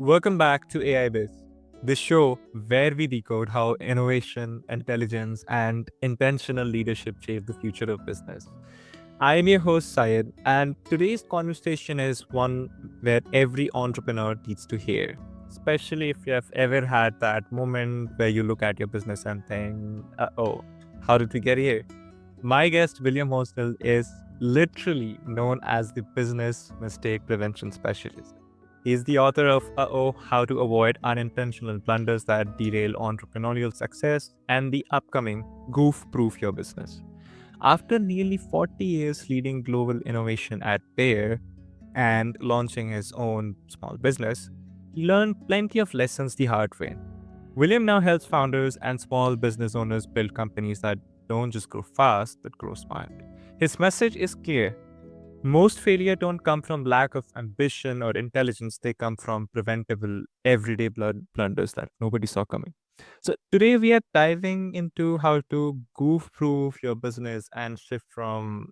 Welcome back to AIBiz, the show where we decode how innovation, intelligence, and intentional leadership shape the future of business. I am your host, Syed, and today's conversation is one where every entrepreneur needs to hear, especially if you have ever had that moment where you look at your business and think, oh, how did we get here? My guest, William Holsten, is literally known as the business mistake prevention specialist. He's the author of How to Avoid Unintentional Blunders That Derail Entrepreneurial Success and the upcoming Goof Proof Your Business. After nearly 40 years leading global innovation at Bayer and launching his own small business, he learned plenty of lessons the hard way. William now helps founders and small business owners build companies that don't just grow fast, but grow smart. His message is clear. Most failure don't come from lack of ambition or intelligence. They come from preventable, everyday blunders that nobody saw coming. So today we are diving into how to goof-proof your business and shift from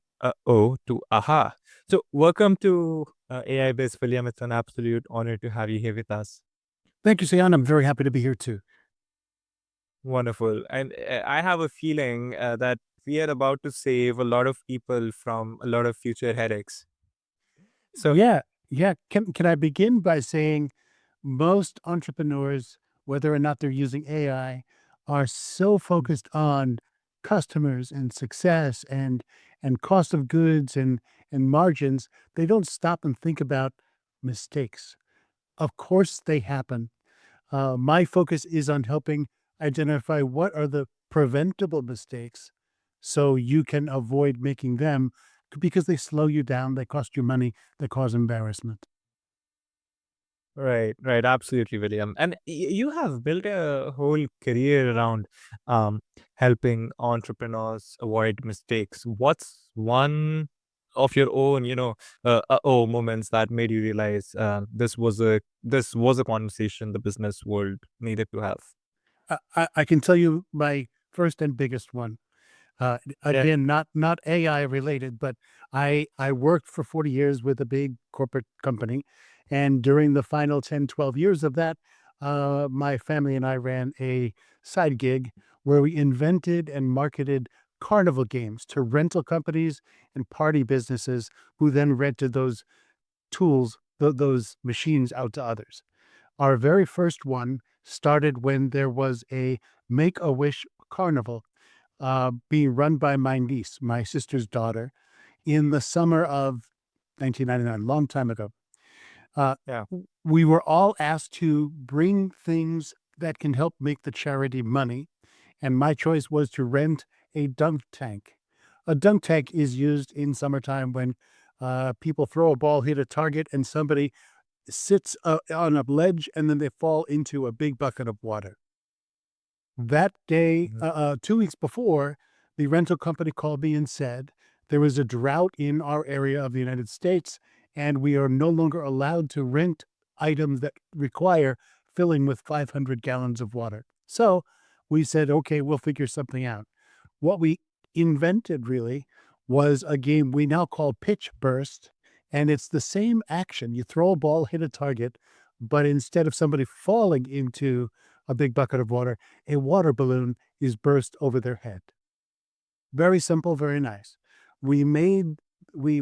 oh to aha. So welcome to AIBiz, William. It's an absolute honor to have you here with us. Thank you, Sayan. I'm very happy to be here too. Wonderful. And I have a feeling that we are about to save a lot of people from a lot of future headaches. So Yeah. Can I begin by saying most entrepreneurs, whether or not they're using AI, are so focused on customers and success and cost of goods and margins, they don't stop and think about mistakes. Of course, they happen. My focus is on helping identify what are the preventable mistakes so you can avoid making them because they slow you down, they cost you money, they cause embarrassment. right, absolutely, William. And you have built a whole career around helping entrepreneurs avoid mistakes. What's one of your own, oh moments that made you realize this was a conversation the business world needed to have? I can tell you my first and biggest one. Yeah. Again, not AI related, but I worked for 40 years with a big corporate company, and during the final 10, 12 years of that, my family and I ran a side gig where we invented and marketed carnival games to rental companies and party businesses who then rented those tools, those machines out to others. Our very first one started when there was a Make-A-Wish carnival being run by my niece, my sister's daughter, in the summer of 1999, long time ago. Yeah. We were all asked to bring things that can help make the charity money, and my choice was to rent a dunk tank. A dunk tank is used in summertime when people throw a ball, hit a target, and somebody sits on a ledge, and then they fall into a big bucket of water. That day, Mhm. 2 weeks before, the rental company called me and said there was a drought in our area of the United States, and we are no longer allowed to rent items that require filling with 500 gallons of water. So we said, okay, we'll figure something out. What we invented really was a game we now call Pitch Burst, and it's the same action. You throw a ball, hit a target, but instead of somebody falling into a big bucket of water, a water balloon is burst over their head. Very simple, very nice. We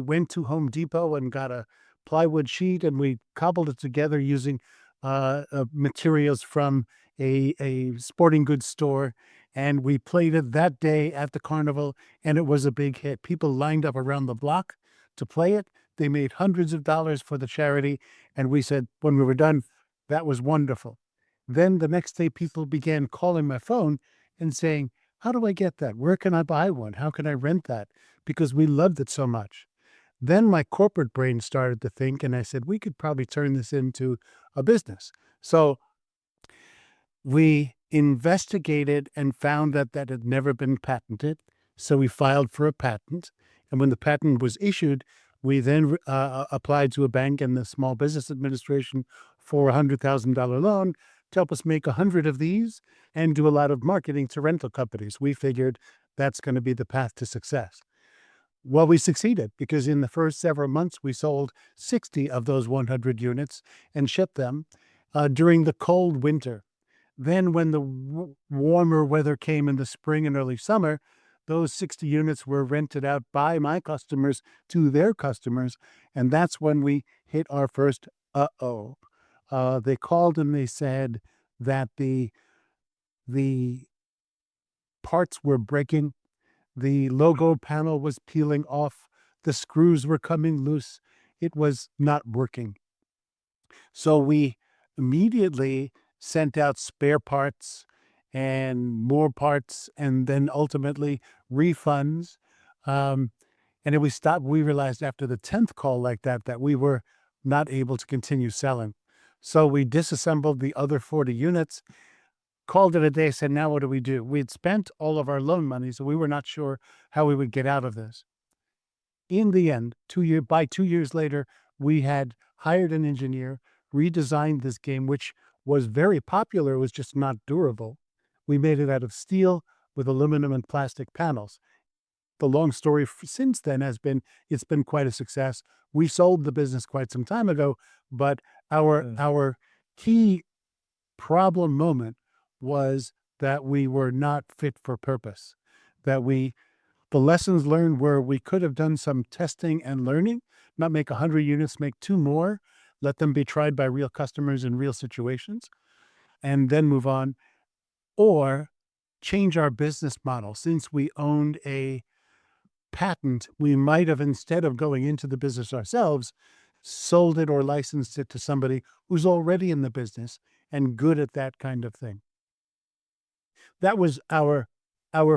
went to Home Depot and got a plywood sheet, and we cobbled it together using materials from a sporting goods store, and we played it that day at the carnival, and it was a big hit. People lined up around the block to play it. They made hundreds of dollars for the charity, and we said when we were done, that was wonderful. Then the next day, people began calling my phone and saying, how do I get that? Where can I buy one? How can I rent that? Because we loved it so much. Then my corporate brain started to think, and I said, we could probably turn this into a business. So we investigated and found that that had never been patented. So we filed for a patent. And when the patent was issued, we then applied to a bank and the Small Business Administration for a $100,000 loan to help us make 100 of these and do a lot of marketing to rental companies. We figured that's going to be the path to success. Well, we succeeded because in the first several months, we sold 60 of those 100 units and shipped them. during the cold winter. Then when the warmer weather came in the spring and early summer, those 60 units were rented out by my customers to their customers. And that's when we hit our first uh-oh. They called and they said that the parts were breaking, the logo panel was peeling off, the screws were coming loose. It was not working. So we immediately sent out spare parts and more parts, and then ultimately refunds. Um, and then we realized after the 10th call like that we were not able to continue selling. So we disassembled the other 40 units, called it a day, said, now what do we do? We had spent all of our loan money, so we were not sure how we would get out of this. In the end, 2 years later, we had hired an engineer, redesigned this game, which was very popular. It was just not durable. We made it out of steel with aluminum and plastic panels. The long story since then has been, it's been quite a success. We sold the business quite some time ago, but our key problem moment was that we were not fit for purpose, that the lessons learned were we could have done some testing and learning, not make 100 units, make 2 more, let them be tried by real customers in real situations, and then move on, or change our business model. Since we owned a patent, we might have, instead of going into the business ourselves, sold it or licensed it to somebody who's already in the business and good at that kind of thing. That was our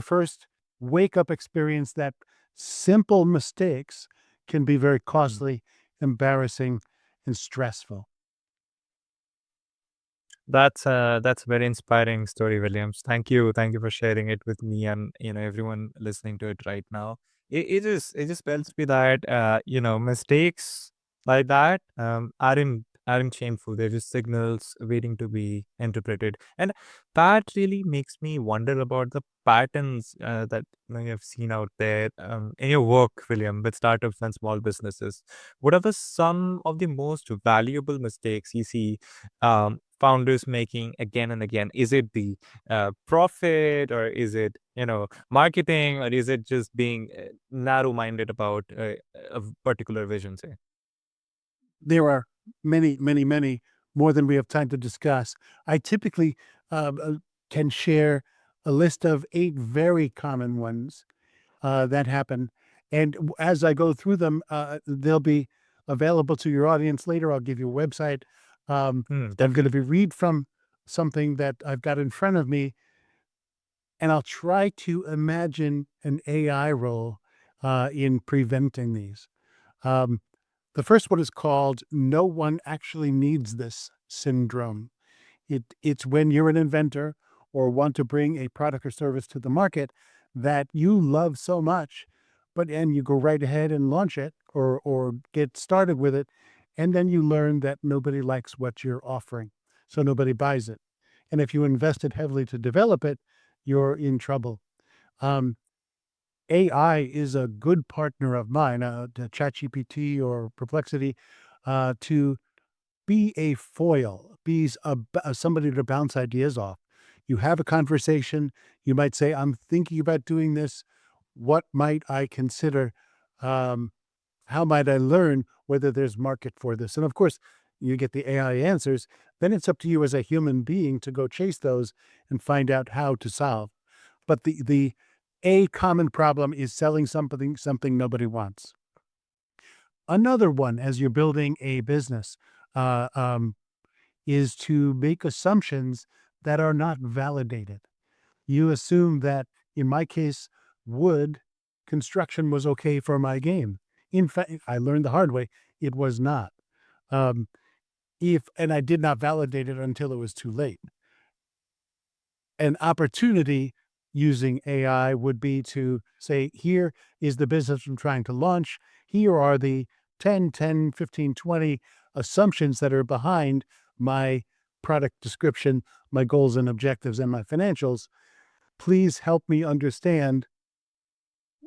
first wake-up experience that simple mistakes can be very costly, embarrassing, and stressful. That's a very inspiring story, Williams. Thank you for sharing it with me and everyone listening to it right now. It just tells me that mistakes like that aren't shameful. They're just signals waiting to be interpreted, and that really makes me wonder about the patterns that you have seen out there in your work, William, with startups and small businesses. What are some of the most valuable mistakes you see founders making again and again? Is it the profit, or is it marketing, or is it just being narrow-minded about a particular vision, say? There are many, many, many more than we have time to discuss. I typically can share a list of 8 very common ones that happen. And as I go through them, they'll be available to your audience later. I'll give you a website. I'm going to be read from something that I've got in front of me, and I'll try to imagine an AI role in preventing these. Um, the first one is called "No one actually needs this" syndrome. It's when you're an inventor or want to bring a product or service to the market that you love so much, and you go right ahead and launch it or get started with it, and then you learn that nobody likes what you're offering, so nobody buys it. And if you invested heavily to develop it, you're in trouble. Um, AI is a good partner of mine, to ChatGPT or Perplexity, to be a foil, somebody to bounce ideas off. You have a conversation. You might say, "I'm thinking about doing this. What might I consider? Um, how might I learn whether there's market for this?" And of course, you get the AI answers. Then it's up to you as a human being to go chase those and find out how to solve. But a common problem is selling something nobody wants. Another one, as you're building a business, uh, um, is to make assumptions that are not validated. You assume that, in my case, wood construction was okay for my game. In fact, I learned the hard way, it was not. Um, and I did not validate it until it was too late. An opportunity using AI would be to say, here is the business I'm trying to launch. Here are the 10, 15, 20 assumptions that are behind my product description, my goals and objectives, and my financials. Please help me understand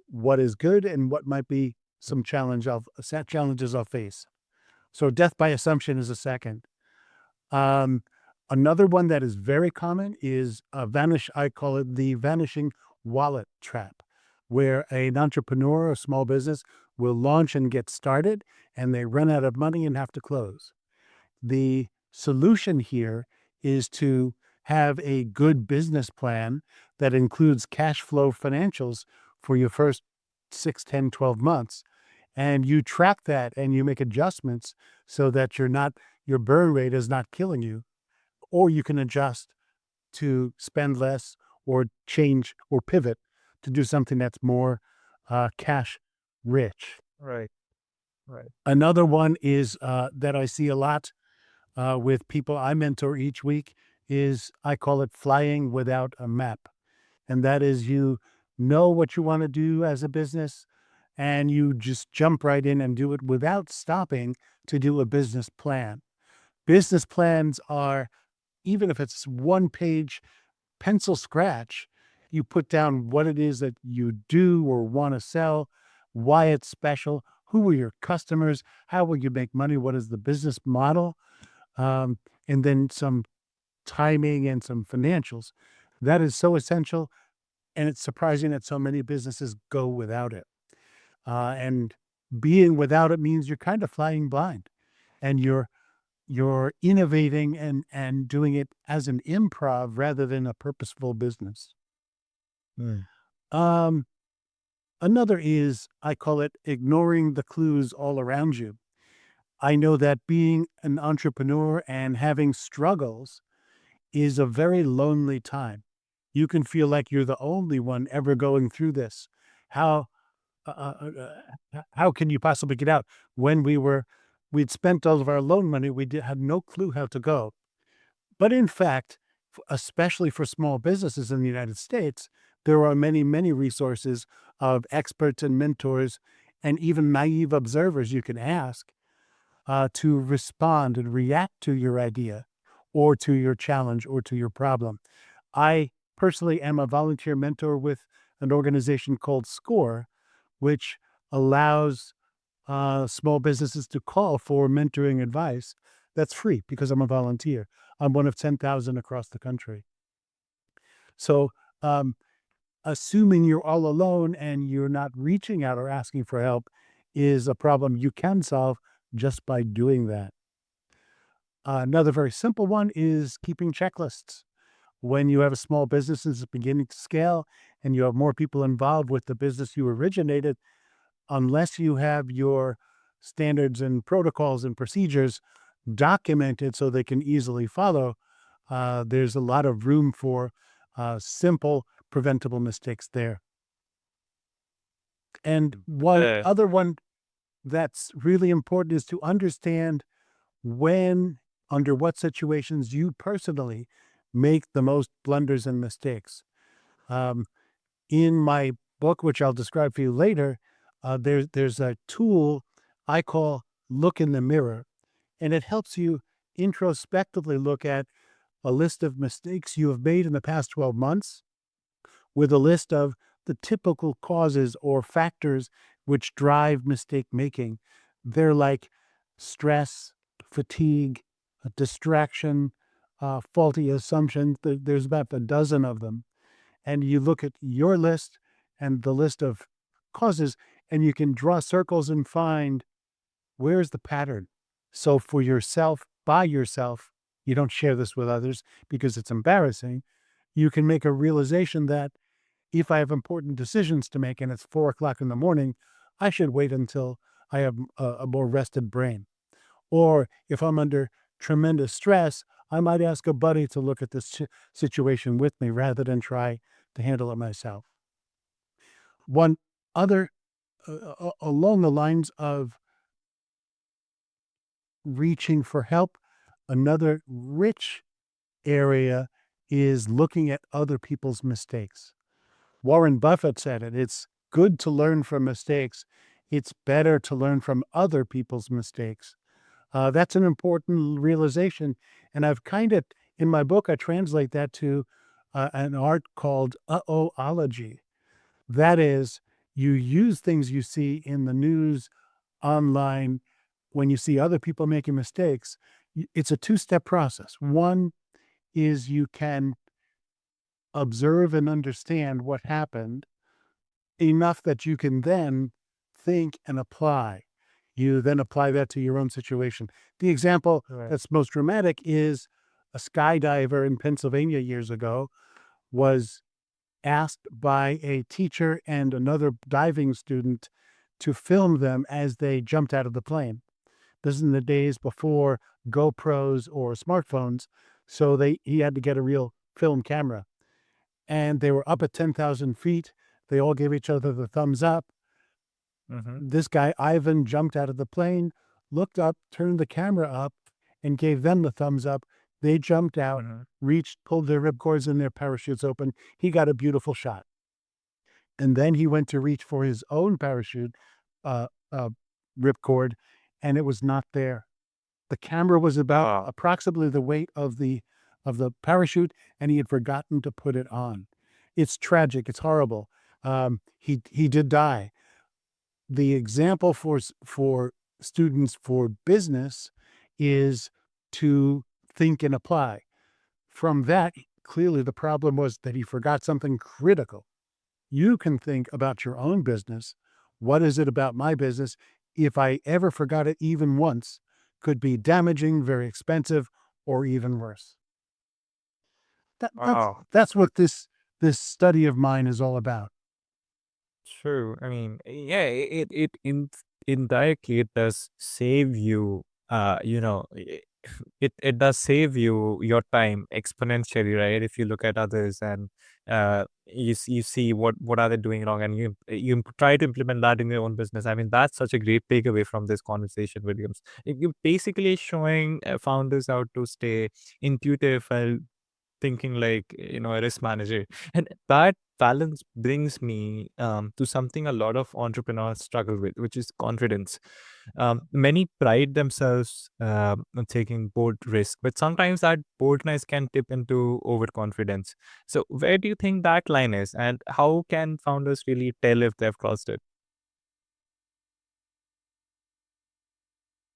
what is good and what might be some challenges I'll face. So death by assumption is a second. Um, Another one that is very common is I call it the vanishing wallet trap, where an entrepreneur or small business will launch and get started, and they run out of money and have to close. The solution here is to have a good business plan that includes cash flow financials for your first 6, 10, 12 months. And you track that and you make adjustments so that your burn rate is not killing you, or you can adjust to spend less or change or pivot to do something that's more cash rich. Right. Right. Another one is that I see a lot with people I mentor each week is I call it flying without a map. And that is you know what you want to do as a business and you just jump right in and do it without stopping to do a business plan. Business plans are, even if it's one page pencil scratch, you put down what it is that you do or want to sell, why it's special, who are your customers, how will you make money, what is the business model, um, and then some timing and some financials. That is so essential, and it's surprising that so many businesses go without it. And being without it means you're kind of flying blind, and you're innovating and doing it as an improv rather than a purposeful business. Mm. Um, Another is I call it ignoring the clues all around you. I know that being an entrepreneur and having struggles is a very lonely time. You can feel like you're the only one ever going through this. How how can you possibly get out? When we'd spent all of our loan money, had no clue how to go. But in fact, especially for small businesses in the United States, there are many, many resources of experts and mentors and even naive observers you can ask to respond and react to your idea or to your challenge or to your problem. I personally am a volunteer mentor with an organization called SCORE, which allows small businesses to call for mentoring advice. That's free because I'm a volunteer. I'm one of 10,000 across the country. So, um, assuming you're all alone and you're not reaching out or asking for help is a problem you can solve just by doing that. Another very simple one is keeping checklists. When you have a small business that's beginning to scale and you have more people involved with the business you originated, unless you have your standards and protocols and procedures documented so they can easily follow, there's a lot of room for simple, preventable mistakes there. And one Uh, other one that's really important is to understand when, under what situations you personally make the most blunders and mistakes. Um, in my book, which I'll describe for you later, there's a tool I call Look in the Mirror, and it helps you introspectively look at a list of mistakes you have made in the past 12 months with a list of the typical causes or factors which drive mistake making. They're like stress, fatigue, distraction, faulty assumptions. There's about a dozen of them. And you look at your list and the list of causes, and you can draw circles and find where's the pattern. So for yourself, by yourself, you don't share this with others because it's embarrassing. You can make a realization that if I have important decisions to make and it's 4 o'clock in the morning, I should wait until I have a more rested brain. Or if I'm under tremendous stress, I might ask a buddy to look at this situation with me rather than try to handle it myself. One other, along the lines of reaching for help, another rich area is looking at other people's mistakes. Warren Buffett said it. It's good to learn from mistakes. It's better to learn from other people's mistakes. That's an important realization. And I've kind of, in my book, I translate that to an art called uh-ohology. That is, you use things you see in the news, online, when you see other people making mistakes, It's a two-step process. One is you can observe and understand what happened enough that you can then think and apply. You then apply that to your own situation. The example Right. that's most dramatic is a skydiver in Pennsylvania years ago was asked by a teacher and another diving student to film them as they jumped out of the plane. This is in the days before GoPros or smartphones, so he had to get a real film camera. And they were up at 10,000 feet. They all gave each other the thumbs up. Mm-hmm. This guy, Ivan, jumped out of the plane, looked up, turned the camera up, and gave them the thumbs up. They jumped out, Mm-hmm. reached, pulled their ripcords and their parachutes open. He got a beautiful shot. And then he went to reach for his own parachute uh, uh, ripcord, and it was not there. The camera was about Wow. approximately the weight of the parachute, and he had forgotten to put it on. It's tragic. It's horrible. He did die. The example for students for business is to think and apply. From that, clearly the problem was that he forgot something critical. You can think about your own business. What is it about my business? If I ever forgot it even once, could be damaging, very expensive, or even worse. That, that's Wow. that's what this study of mine is all about. True. I mean, yeah, indirectly it does save you. It does save you your time exponentially, right? If you look at others and you see what are they doing wrong, and you try to implement that in your own business. I mean, that's such a great takeaway from this conversation, Williams. You're basically showing founders how to stay intuitive while thinking like a risk manager, and that balance brings me to something a lot of entrepreneurs struggle with, which is confidence. Many pride themselves on taking bold risk, but sometimes that boldness can tip into overconfidence. So where do you think that line is, and how can founders really tell if they've crossed it?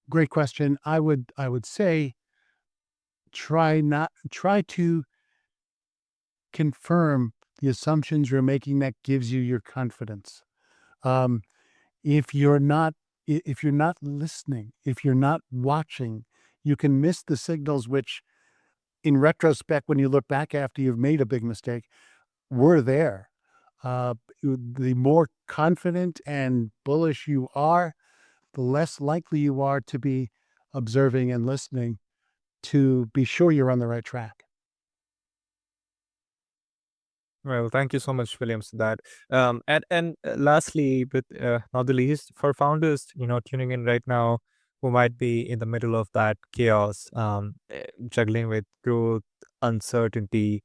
Great question. I would say try to confirm the assumptions you're making that gives you your confidence. Um, if you're not if you're not listening, if you're not watching, you can miss the signals which in retrospect, when you look back after you've made a big mistake, were there. The more confident and bullish you are, the less likely you are to be observing and listening to be sure you're on the right track. Well, thank you so much, Williams, for that. And lastly, but not the least, for founders, tuning in right now, who might be in the middle of that chaos, juggling with growth, uncertainty,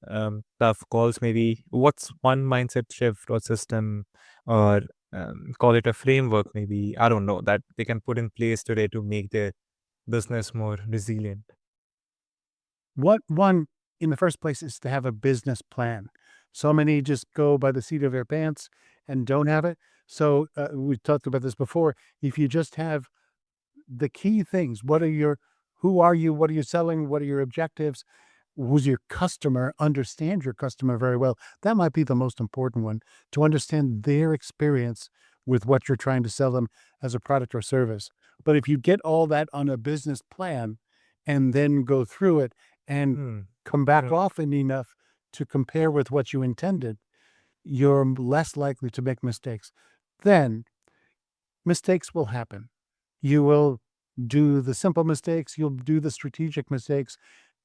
tough calls, maybe. What's one mindset shift or system, or call it a framework, maybe, I don't know, that they can put in place today to make their business more resilient? What one in the first place is to have a business plan. So many just go by the seat of their pants and don't have it. So we talked about this before. If you just have the key things, who are you? What are you selling? What are your objectives? Who's your customer? Understand your customer very well. That might be the most important one, to understand their experience with what you're trying to sell them as a product or service. But if you get all that on a business plan and then go through it and Hmm. come back Yeah. often enough to compare with what you intended, you're less likely to make mistakes. Then mistakes will happen. You will do the simple mistakes, you'll do the strategic mistakes.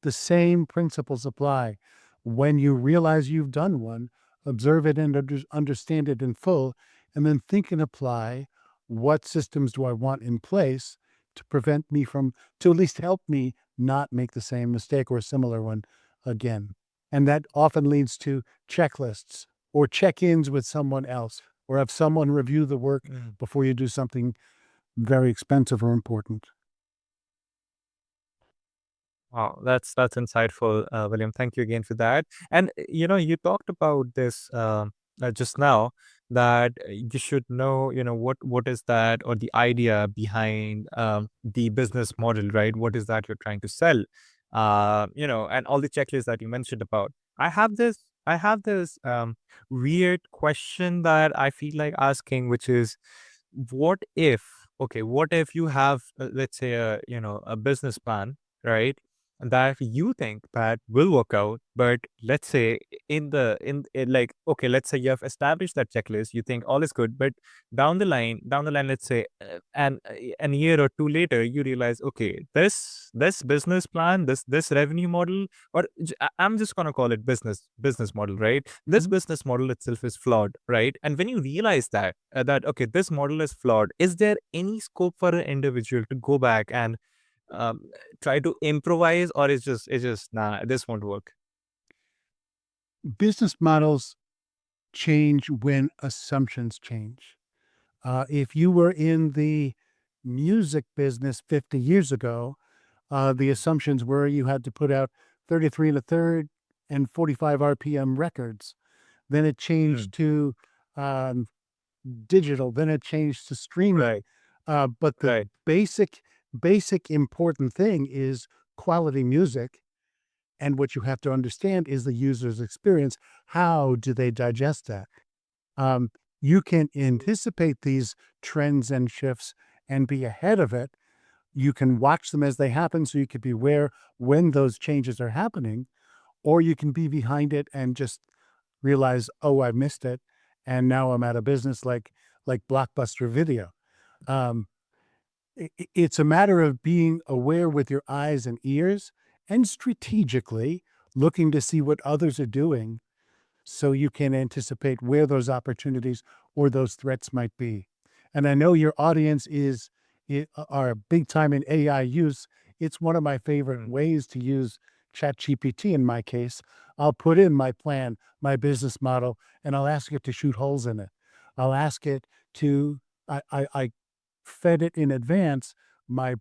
The same principles apply. When you realize you've done one, observe it and understand it in full, and then think and apply what systems do I want in place to prevent me from, to at least help me not make the same mistake or a similar one again. And that often leads to checklists or check ins with someone else, or have someone review the work Mm. before you do something very expensive or important. Wow, that's insightful, William. Thank you again for that. And you talked about this just now. that you should know, what is that, or the idea behind the business model, right? What is that you're trying to sell? And all the checklists that you mentioned about. I have this weird question that I feel like asking, which is, what if, okay, what if you have, let's say, a business plan, right? That you think that will work out, but let's say like, okay, let's say you have established that checklist, you think all is good, but down the line, let's say, an year or two later, you realize, okay, this business plan, this revenue model, or I'm just gonna call it business model, right? This business model itself is flawed, right? And when you realize that okay, this model is flawed, is there any scope for an individual to go back and um, try to improvise, or it's just nah, this won't work? Business models change when assumptions change. If you were in the music business 50 years ago, the assumptions were you had to put out 33 and a third and 45 RPM records. Then it Mm, changed to um, digital. Then it changed to streaming. right, But the right. basic important thing is quality music. And what you have to understand is the user's experience. How do they digest that? Um, you can anticipate these trends and shifts and be ahead of it. You can watch them as they happen so you can be aware when those changes are happening, or you can be behind it and just realize, oh, I missed it. And now I'm out of business like Blockbuster Video. Um, it's a matter of being aware with your eyes and ears and strategically looking to see what others are doing so you can anticipate where those opportunities or those threats might be. And I know your audience are big time in AI use. It's one of my favorite Mm, ways to use ChatGPT in my case. I'll put in my plan, my business model, and I'll ask it to shoot holes in it. I'll ask it to I fed it in advance my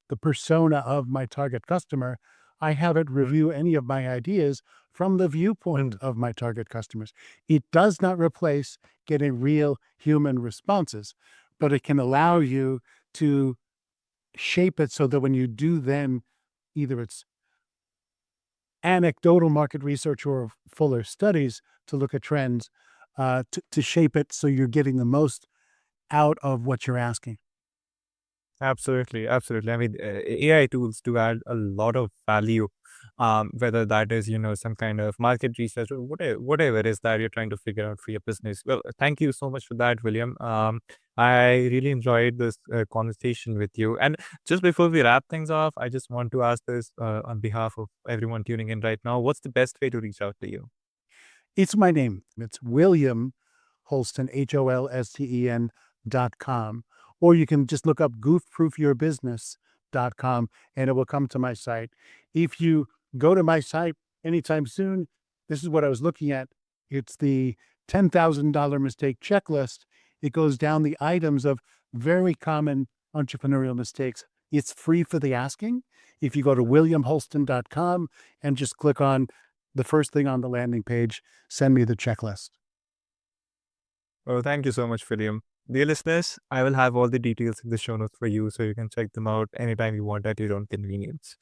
the persona of my target customer. I have it mm, review any of my ideas from the viewpoint mm. of my target customers. It does not replace getting real human responses, but it can allow you to shape it so that when you do then either it's anecdotal market research or fuller studies to look at trends, to shape it so you're getting the most out of what you're asking. Absolutely, absolutely. I mean, AI tools do add a lot of value, whether that is, some kind of market research or whatever it is that you're trying to figure out for your business. Well, thank you so much for that, William. I really enjoyed this conversation with you. And just before we wrap things off, I just want to ask this on behalf of everyone tuning in right now. What's the best way to reach out to you? It's my name. It's William Holsten, HOLSTEN.com. Or you can just look up goofproofyourbusiness.com and it will come to my site. If you go to my site anytime soon, this is what I was looking at. It's the $10,000 mistake checklist. It goes down the items of very common entrepreneurial mistakes. It's free for the asking. If you go to williamholsten.com and just click on the first thing on the landing page, send me the checklist. Oh, thank you so much, William. Dear listeners, I will have all the details in the show notes for you so you can check them out anytime you want at your own convenience.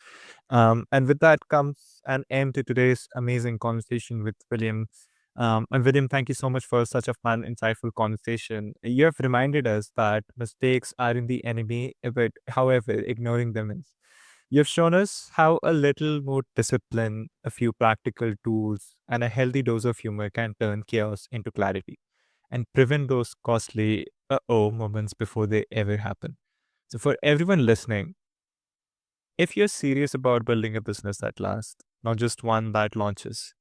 And with that comes an end to today's amazing conversation with William. And William, thank you so much for such a fun, insightful conversation. You have reminded us that mistakes aren't the enemy, but however, ignoring them is. You've shown us how a little more discipline, a few practical tools, and a healthy dose of humor can turn chaos into clarity and prevent those costly uh-oh moments before they ever happen. So for everyone listening, if you're serious about building a business that lasts, not just one that launches,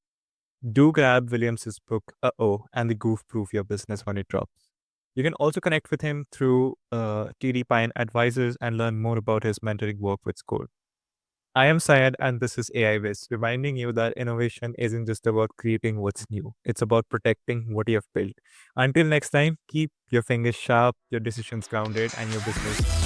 do grab Williams's book Uh-oh and the Goof Proof Your Business when it drops. You can also connect with him through TD Pine Advisors and learn more about his mentoring work with Score. I am Syed, and this is AIBiz, reminding you that innovation isn't just about creating what's new, it's about protecting what you have built. Until next time, keep your fingers sharp, your decisions grounded, and your business